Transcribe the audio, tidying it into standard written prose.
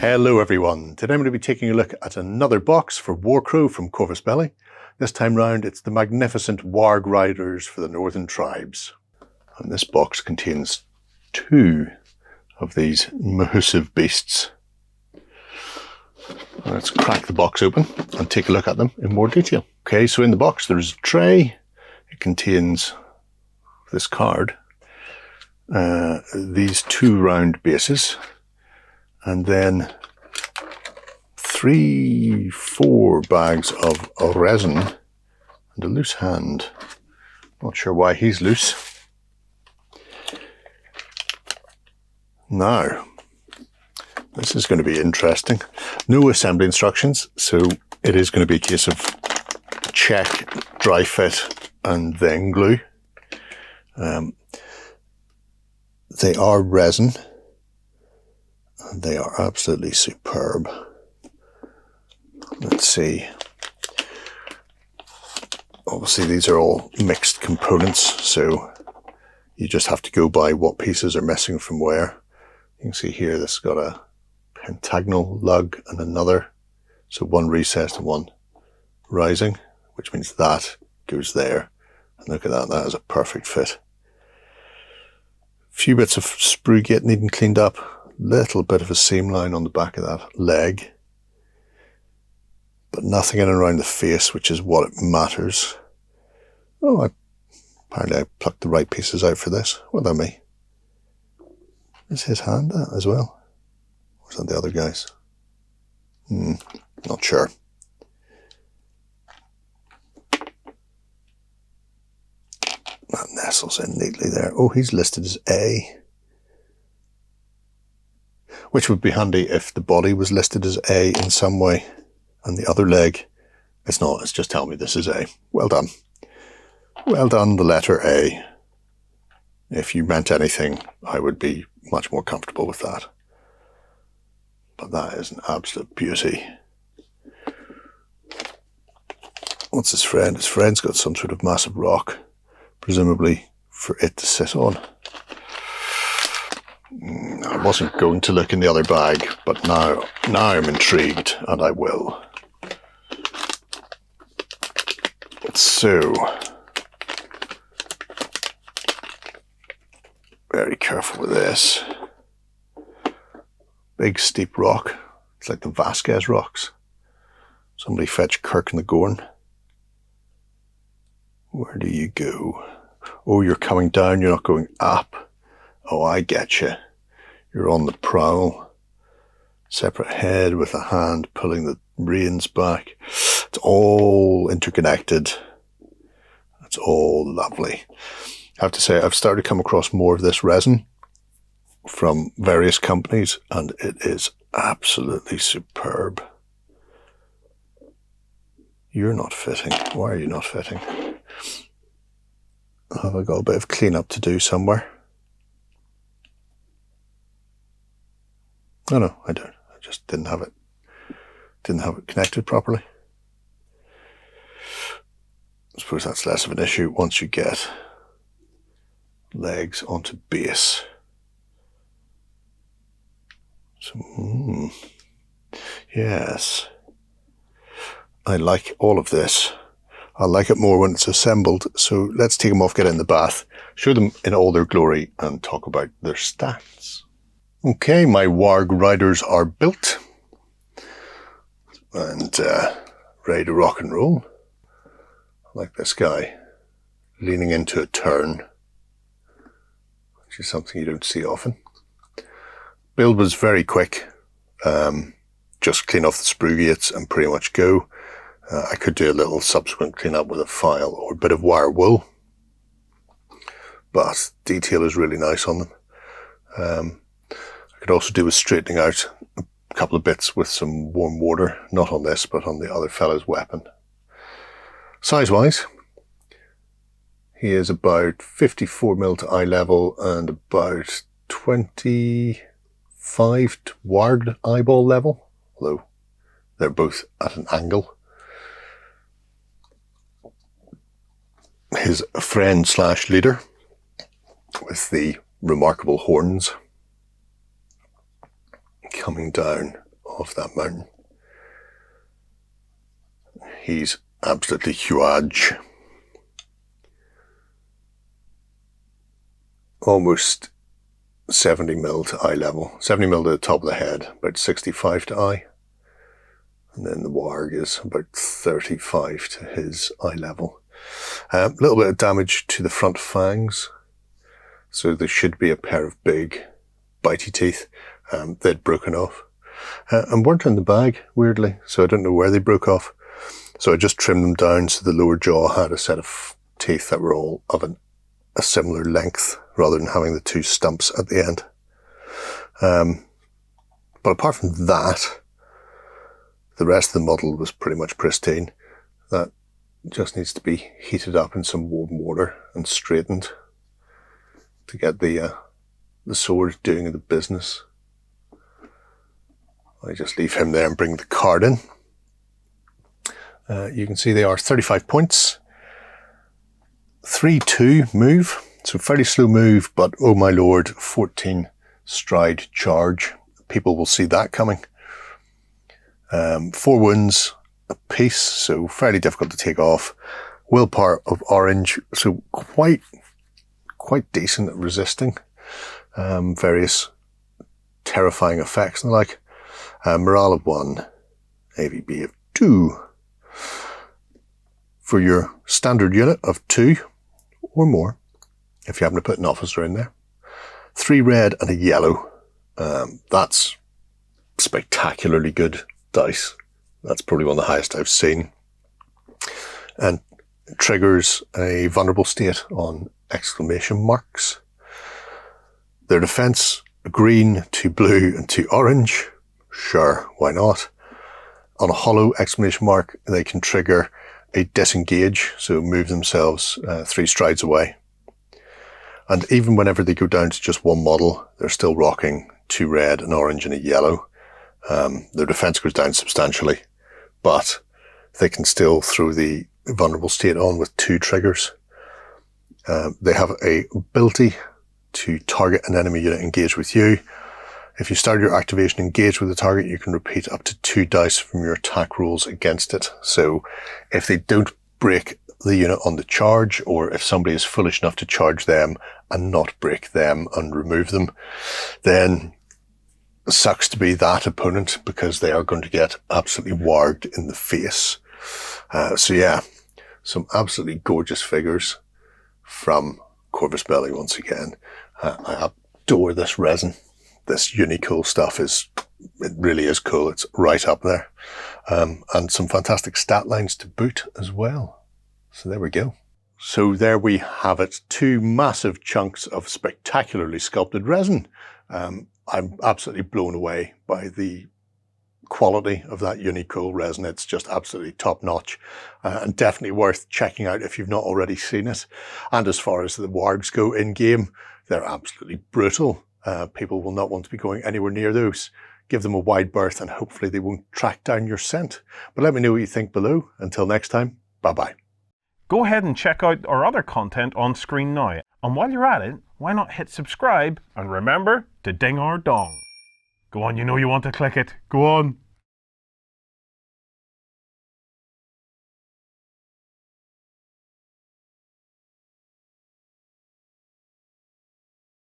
Hello everyone, today I'm going to be taking a look at another box for Warcrow from Corvus Belli. This time round it's the magnificent Warg Riders for the Northern Tribes. And this box contains 2 of these massive beasts. Let's crack the box open and take a look at them in more detail. Okay, so in the box there's a tray. It contains this card, these 2 round bases, and then 3-4 bags of resin and a loose hand. Not sure why he's loose. Now, this is going to be interesting. No assembly instructions, so it is going to be a case of check, dry fit, and then glue. They are resin. They are absolutely superb. Let's see. Obviously these are all mixed components, so you just have to go by what pieces are missing from where. You can see here this has got a pentagonal lug and another. So one recessed and one rising, which means that goes there. And look at that, that is a perfect fit. A few bits of sprue gate needing cleaned up. Little bit of a seam line on the back of that leg, but nothing in and around the face, which is what matters. Oh, apparently I plucked the right pieces out for this. Well done me. Is his hand that as well? Or is that the other guy's? Not sure. That nestles in neatly there. Oh, he's listed as A. Which would be handy if the body was listed as A in some way, and the other leg, it's not, it's just telling me this is A. Well done. Well done, the letter A. If you meant anything, I would be much more comfortable with that. But that is an absolute beauty. What's his friend? His friend's got some sort of massive rock, presumably for it to sit on. I wasn't going to look in the other bag, but now I'm intrigued, and I will. So, very careful with this. Big steep rock. It's like the Vasquez rocks. Somebody fetch Kirk and the Gorn. Where do you go? Oh, you're coming down, you're not going up. Oh, I get you. You're on the prowl. Separate head with a hand pulling the reins back. It's all interconnected. It's all lovely. I have to say, I've started to come across more of this resin from various companies, and it is absolutely superb. You're not fitting. Why are you not fitting? Have I got a bit of cleanup to do somewhere? Oh no, I don't. I just didn't have it connected properly. I suppose that's less of an issue once you get legs onto base. So, yes. I like all of this. I like it more when it's assembled. So let's take them off, get in the bath, show them in all their glory, and talk about their stats. Okay, my Warg Riders are built and ready to rock and roll. I like this guy leaning into a turn, which is something you don't see often. Build was very quick. Just clean off the sprue gates and pretty much go. I could do a little subsequent cleanup with a file or a bit of wire wool, but detail is really nice on them. I could also do with straightening out a couple of bits with some warm water, not on this, but on the other fellow's weapon. Size-wise, he is about 54mm to eye level and about 25 to Warg eyeball level, although they're both at an angle. His friend slash leader with the remarkable horns coming down of that mountain. He's absolutely huge. Almost 70 mil to eye level. 70 mil to the top of the head, about 65 to eye. And then the warg is about 35 to his eye level. A little bit of damage to the front fangs. So there should be a pair of big bitey teeth. They'd broken off. And weren't in the bag, weirdly. So I don't know where they broke off. So I just trimmed them down so the lower jaw had a set of teeth that were all of a similar length, rather than having the two stumps at the end. But apart from that, the rest of the model was pretty much pristine. That just needs to be heated up in some warm water and straightened to get the sword doing the business. I just leave him there and bring the card in. You can see they are 35 points. 3-2 move, so fairly slow move, but oh my lord, 14 stride charge. People will see that coming. 4 wounds a piece, so fairly difficult to take off. Willpower of orange, so quite decent at resisting various terrifying effects and the like. Morale of 1, AVB of 2. For your standard unit of 2 or more, if you happen to put an officer in there. 3 red and a yellow. That's spectacularly good dice. That's probably one of the highest I've seen. And triggers a vulnerable state on exclamation marks. Their defense, green to blue and to orange. Sure, why not? On a hollow exclamation mark, they can trigger a disengage, so move themselves 3 strides away. And even whenever they go down to just one model, they're still rocking 2 red, an orange and a yellow. Their defense goes down substantially, but they can still throw the vulnerable state on with 2 triggers. They have a ability to target an enemy unit engaged with you. If you start your activation engaged with the target, you can repeat up to 2 dice from your attack rolls against it. So if they don't break the unit on the charge, or if somebody is foolish enough to charge them and not break them and remove them, then it sucks to be that opponent, because they are going to get absolutely warged in the face. So yeah, some absolutely gorgeous figures from Corvus Belli once again. I adore this resin. This Unicool stuff it really is cool. It's right up there. And some fantastic stat lines to boot as well. So there we go. So there we have it. 2 massive chunks of spectacularly sculpted resin. I'm absolutely blown away by the quality of that Unicool resin. It's just absolutely top notch, and definitely worth checking out if you've not already seen it. And as far as the wargs go in game, they're absolutely brutal. People will not want to be going anywhere near those. Give them a wide berth and hopefully they won't track down your scent. But let me know what you think below. Until next time, bye-bye. Go ahead and check out our other content on screen now. And while you're at it, why not hit subscribe and remember to ding our dong. Go on, you know you want to click it. Go on.